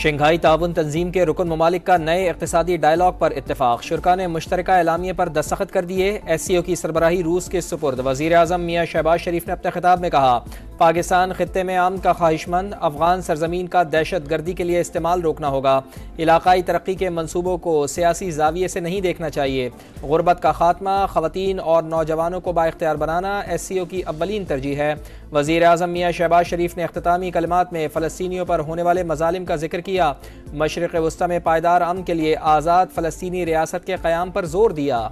Shanghai ताउन तंजीम के रुकन ममालिक का नए इक़्तिसादी डायलॉग पर इत्तेफाक। शुरा ने मुश्तरका एलामिये पर दस्तखत कर दिए। SCO की सरबराही रूस के सुपुर्द। वज़ीर आज़म मियाँ शहबाज शरीफ ने अपने खिताब में कहा, पाकिस्तान खित्ते में अमन का ख्वाहिशमंद, अफगान सरजमीन का दहशत गर्दी के लिए इस्तेमाल रोकना होगा। इलाकाई तरक्की के मनसूबों को सियासी जाविये से नहीं देखना चाहिए। गुर्बत का खात्मा, ख़वातीन और नौजवानों को बाइख्तियार बनाना SCO की अव्वलीन तरजीह है। वज़ीर आज़म मियाँ शहबाज शरीफ ने इख्तितामी कलिमात में फ़लस्तीनियों पर होने वाले मज़ालिम का जिक्र किया। मशरिक़ वस्ता में पायदार अमन के लिए आज़ाद फ़लस्तीनी रियासत के क़याम पर जोर दिया।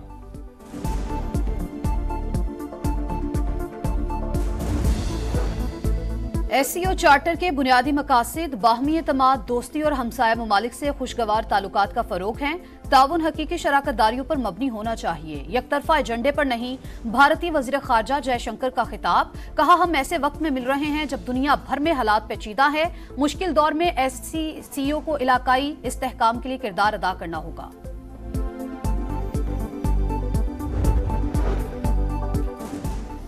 SCO चार्टर के बुनियादी मकासद बाहमी एतमाद, दोस्ती और हमसाया ममालिक से खुशगवार ताल्लुकात का फरोग है। ताउन हकीकी शराकतदारियों पर मबनी होना चाहिए, यकतरफा एजेंडे पर नहीं। भारतीय वज़ीर ख़ारजा जयशंकर का खिताब। कहा, हम ऐसे वक्त में मिल रहे हैं जब दुनिया भर में हालात पेचीदा है। मुश्किल दौर में SCO को इलाकाई इस्तेहकाम के लिए किरदार अदा करना होगा।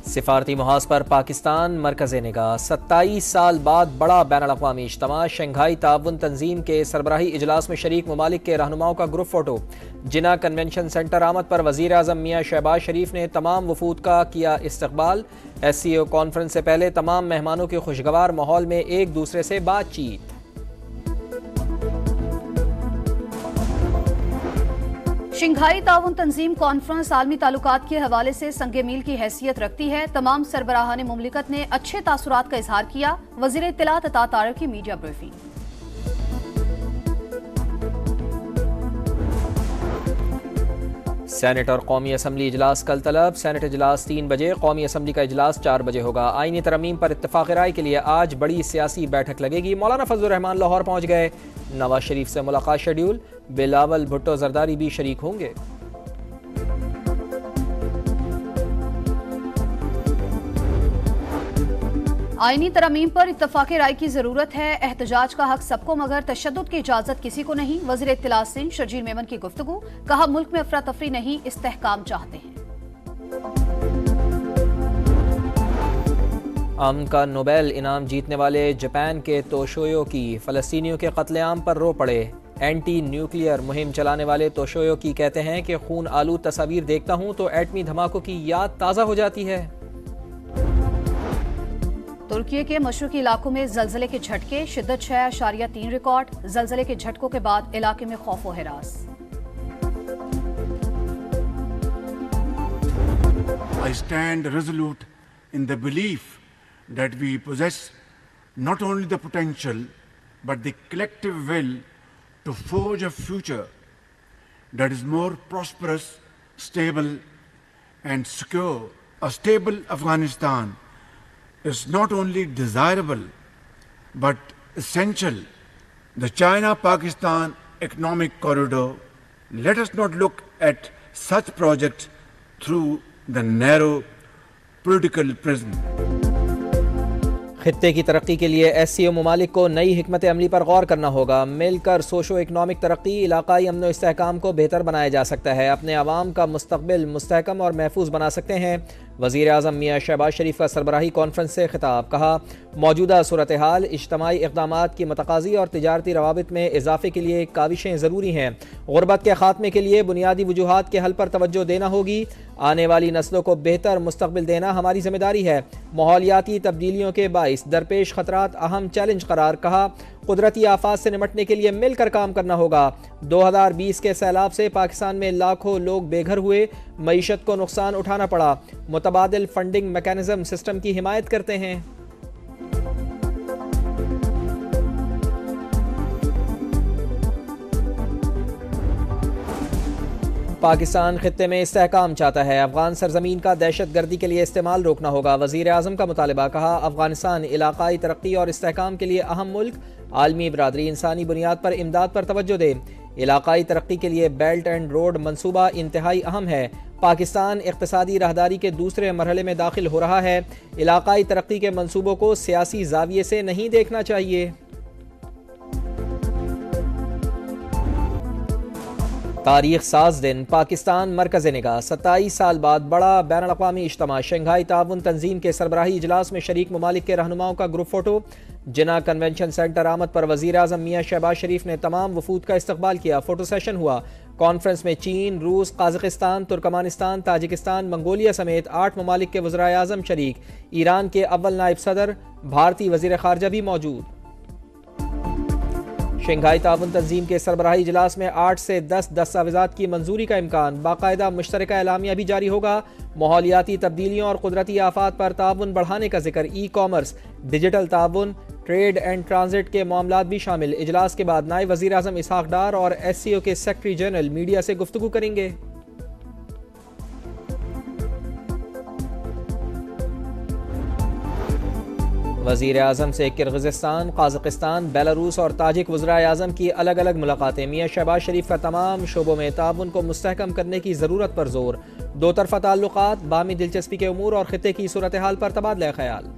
सिफारती मुहाज पर पाकिस्तान मरकज़े निगाह। 27 साल बाद बड़ा बैनुल-अक़वामी इज्तिमा। शंघाई ताउन तंजीम के सरबराही इजलास में शरीक ममालिक के रहनुमाओं का ग्रुप फोटो। जिना कन्वेंशन सेंटर आमद पर वज़ीर आज़म मियाँ शहबाज शरीफ ने तमाम वफूद का किया इस्तकबाल। SCO कॉन्फ्रेंस से पहले तमाम मेहमानों के खुशगवार माहौल में एक दूसरे से बातचीत। शंघाई ताउन तंजीम कॉन्फ्रेंस आलमी ताल्लुकात के हवाले से संगे मील की हैसियत रखती है। तमाम सरबराहान मुमलिकत ने अच्छे तासुरात का इजहार किया। वज़ीर इत्तलात अता तारिक की मीडिया ब्रीफिंग। सेनेट और कौमी असम्बली इजलास कल तलब। सेनेट इजलास 3 बजे, कौमी असम्बली का इजलास 4 बजे होगा। आईनी तरमीम पर इत्तफाक राय के लिए आज बड़ी सियासी बैठक लगेगी। मौलाना फजलुर रहमान लाहौर पहुंच गए। नवाज शरीफ से मुलाकात शेड्यूल। बिलावल भुट्टो जरदारी भी शरीक होंगे। आईनी तरमीम पर इत्तफाक राय की जरूरत है। एहतजाज का हक सबको, मगर तशद्दुद की इजाजत किसी को नहीं। वज़ीर इत्तलात सिंह शर्जील मेमन की गुफ्तगू। कहा, मुल्क में अफरा तफरी नहीं, इस्तेहकाम चाहते हैं। अमन का नोबेल इनाम जीतने वाले जापान के तोशोयो की फ़लस्तीनियों के कत्लेआम पर रो पड़े। एंटी न्यूक्लियर मुहिम चलाने वाले तोशोयो की कहते हैं कि खून आलूद तस्वीर देखता हूं तो एटमी धमाकों की याद ताज़ा हो जाती है। तुर्की के मशरकी इलाकों में जलजले के झटके। शिद्दत 6.3 रिकॉर्ड। जलजले के झटकों के बाद इलाके में खौफ व हिरास। I stand resolute in the belief that we possess not only the potential but the collective will to forge a future that is more prosperous, stable and secure. A stable Afghanistan is not only desirable but essential. The China-Pakistan economic corridor, let us not look at such projects through the narrow political prism. खित्ते की तरक्की के लिए SCO ममालिक को नई हिकमत अमली पर गौर करना होगा। मिलकर सोशो इकनॉमिक तरक्की, इलाकाई अमन व इस्तेहकाम को बेहतर बनाया जा सकता है। अपने आवाम का मुस्तकबिल मुस्तहकम और महफूज बना सकते हैं। वज़ीर आज़म मियाँ शहबाज शरीफ का सरबराही कॉन्फ्रेंस से खिताब। कहा, मौजूदा सूरत हाल, इज्तमाई इक़दामात की मतकाज़ी और तिजारती रवाबित में इजाफे के लिए काविशें ज़रूरी हैं। गुर्बत के खात्मे के लिए बुनियादी वजूहात के हल पर तवज्जो देना होगी। आने वाली नस्लों को बेहतर मुस्तकबिल देना हमारी जिम्मेदारी है। माहौलियाती तब्दीलियों के बाइस दरपेश खतरात अहम चैलेंज करार। कहा, कुदरती आफात से निमटने के लिए मिलकर काम करना होगा। 2020 के सैलाब से पाकिस्तान में लाखों लोग बेघर हुए, मईशत को नुकसान उठाना पड़ा। मुतबादिल फंडिंग मैकेनिज्म सिस्टम की हिमायत करते हैं। पाकिस्तान खित्ते में इस्तेहकाम चाहता है। अफगान सरजमीन का दहशत गर्दी के लिए इस्तेमाल रोकना होगा। वज़ीर आज़म का मुतालबा। कहा, अफगानिस्तान इलाकाई तरक्की और इस्तेहकाम के लिए अहम मुल्क। आलमी बरादरी इंसानी बुनियाद पर इमदाद पर तवज्जो दे। इलाकाई तरक्की के लिए बेल्ट एंड रोड मनसूबा इंतहाई अहम है। पाकिस्तान इक़्तिसादी राहदारी के दूसरे मरहले में दाखिल हो रहा है। इलाकाई तरक्की के मनसूबों को सियासी जाविये से नहीं देखना चाहिए। तारीख साज दिन पाकिस्तान मरकज़ निगाह 27 साल बाद बड़ा बैनुल-अक़वामी इज्तिमा शंघाई ताउन तंजीम के सरबराही इजलास में शरीक ममालिक के रहनुमाओं का ग्रुप फोटो। जिना कन्वेंशन सेंटर आमद पर वज़ीर आज़म मियां शहबाज शरीफ ने तमाम वफूद का इस्तकबाल किया। फोटो सेशन हुआ। कॉन्फ्रेंस में चीन, रूस, काज़ाकिस्तान, तुर्कमानिस्तान, ताजिकिस्तान, मंगोलिया समेत 8 ममालिक के वज़राए आज़म शरीक। ईरान के अव्वल नायब सदर भारतीय वज़ीर ख़ारजा भी मौजूद। शंघाई ताउन तंजीम के सरबराही इजलास में 8 से 10 दस्तावेज़ात की मंजूरी का इम्कान। बाकायदा मुश्तरका एलामिया भी जारी होगा। माहौलियाती तब्दीलियों और कुदरती आफात पर ताउन बढ़ाने का जिक्र। ई कॉमर्स, डिजिटल ताउन, ट्रेड एंड ट्रांजिट के मामलात भी शामिल। इजलास के बाद नायब वज़ीर आज़म इसहाक डार और SCO के सेक्रेटरी जनरल मीडिया से गुफ्तगू करेंगे। वज़ीर आज़म से किर्गिज़स्तान, काज़ाकिस्तान, बेलारूस और ताजिक वज़राए आज़म की अलग अलग मुलाकातें। मियां शहबाज शरीफ का तमाम शोबों में ताउन को मुस्तहकम करने की ज़रूरत पर जोर। दो तरफ़ा ताल्लुकात, बामी दिलचस्पी के उमूर और खित्ते की सूरत हाल पर तबादला ख्याल।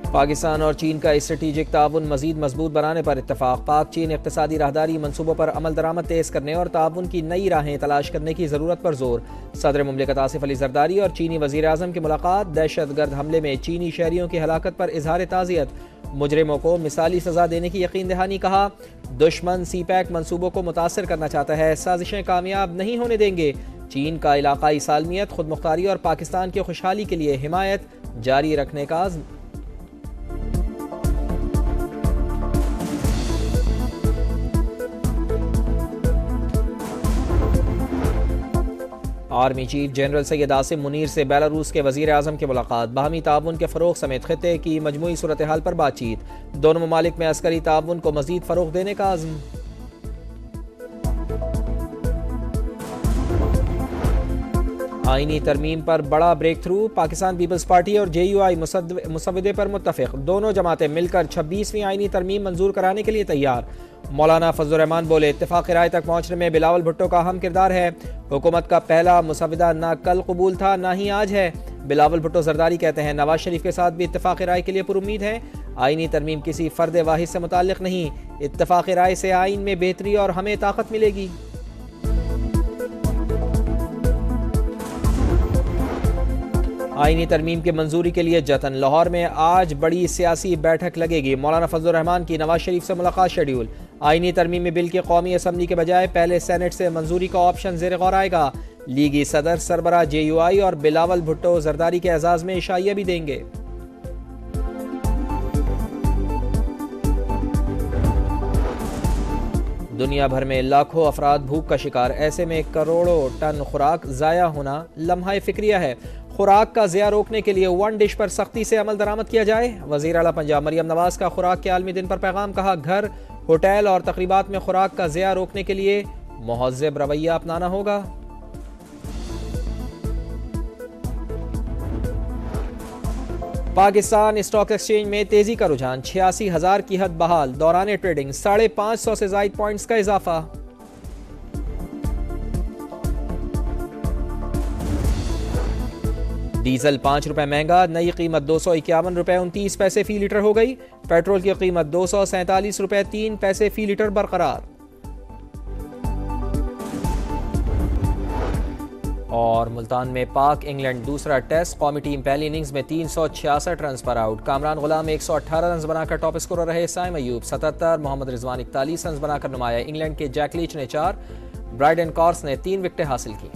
पाकिस्तान और चीन का स्ट्रेटीजिक ताउन मज़ीद मजबूत बनाने पर इत्तफाक। पाक चीन इक़्तिसादी राहदारी मनसूबों पर अमल दरामद तेज़ करने और ताउन की नई राहें तलाश करने की ज़रूरत पर जोर। सदर मुमलिकत आसिफ अली ज़रदारी और चीनी वज़ीर आज़म की मुलाकात। दहशतगर्द हमले में चीनी शहरियों की हलाकत पर इजहार ताज़ियत। मुजरिमों को मिसाली सज़ा देने की यकीन दहानी। कहा, दुश्मन CPEC मनसूबों को मुतासर करना चाहता है, साजिशें कामयाब नहीं होने देंगे। चीन का इलाकाई सालमियत, खुद मुख्तारी और पाकिस्तान की खुशहाली के लिए हिमायत जारी रखने का आज़म। Army chief general Syed Asim Munir से बेलारूस के वज़ीर आज़म की मुलाकात। बाहमी ताउन के फ़रोग़ समेत खित्ते की मजमूई सूरत हाल पर बातचीत। दोनों ममालिक में अस्करी ताउन को मज़ीद फ़रोग़ देने का आज़म। आईनी तरमीम पर बड़ा ब्रेक थ्रू। पाकिस्तान पीपल्स पार्टी और JUI मुसवदे पर मुत्तफ़िक़। दोनों जमातें मिलकर 26वीं आईनी तरमीम मंजूर कराने के लिए तैयार। मौलाना फजलुर रहमान बोले, इत्तेफ़ाक़ी राय तक पहुँचने में बिलावल भुट्टो का अहम किरदार है। हुकूमत का पहला मुसवदा ना कल कबूल था ना ही आज है। बिलावल भुट्टो जरदारी कहते हैं, नवाज शरीफ के साथ भी इत्तेफ़ाक़ी राय के लिए पुरुम्मीद है। आईनी तरमीम किसी फ़र्द वाहिद से मुताल्लिक़ नहीं। इत्तेफ़ाक़ी राय से आइन में बेहतरी और हमें ताकत मिलेगी। आईनी तरमीम की मंजूरी के लिए जतन। लाहौर में आज बड़ी सियासी बैठक लगेगी। मौलाना फजलुर रहमान की नवाज शरीफ से मुलाकात शेड्यूल। आईनी तरमीम में बिल की कौमी असम्बली के बजाय पहले सेनेट से मंजूरी का ऑप्शन ज़ेर गौर आएगा। लीगी सदर, सरबराह JUI और बिलावल भुट्टो जरदारी के एजाज़ में इशाइया भी देंगे। दुनिया भर में लाखों अफराद भूख का शिकार। ऐसे में करोड़ों टन खुराक ज़ाया होना लम्हा फिक्रिया है। खुराक का ज़िया रोकने के लिए वन डिश पर सख्ती से अमल दरामद किया जाए। वज़ीर आला पंजाब मरियम नवाज का खुराक के आलमी दिन पर पैगाम। कहा, घर, होटल और तकरीबात में खुराक का ज़िया रोकने के लिए मुहज़्ज़ब रवैया अपनाना होगा। पाकिस्तान स्टॉक एक्सचेंज में तेजी का रुझान। 86,000 की हद बहाल। दौरान ट्रेडिंग 550 से ज़ायद पॉइंट्स का इजाफा। डीजल 5 रुपए महंगा। नई कीमत 251 रुपए 29 पैसे फी लीटर हो गई। पेट्रोल की कीमत 247 रुपए 3 पैसे फी लीटर बरकरार। और मुल्तान में पाक इंग्लैंड दूसरा टेस्ट। कौमी टीम पहली इनिंग्स में 366 रन पर आउट। कामरान गुलाम 118 रन बनाकर टॉप स्कोरर रहे। साइम अयूब 77, मोहम्मद रिजवान 41 रन बनाकर नुमाया। इंग्लैंड के जैक लीच ने 4, ब्राइडन कॉर्स ने 3 विकेटें हासिल की।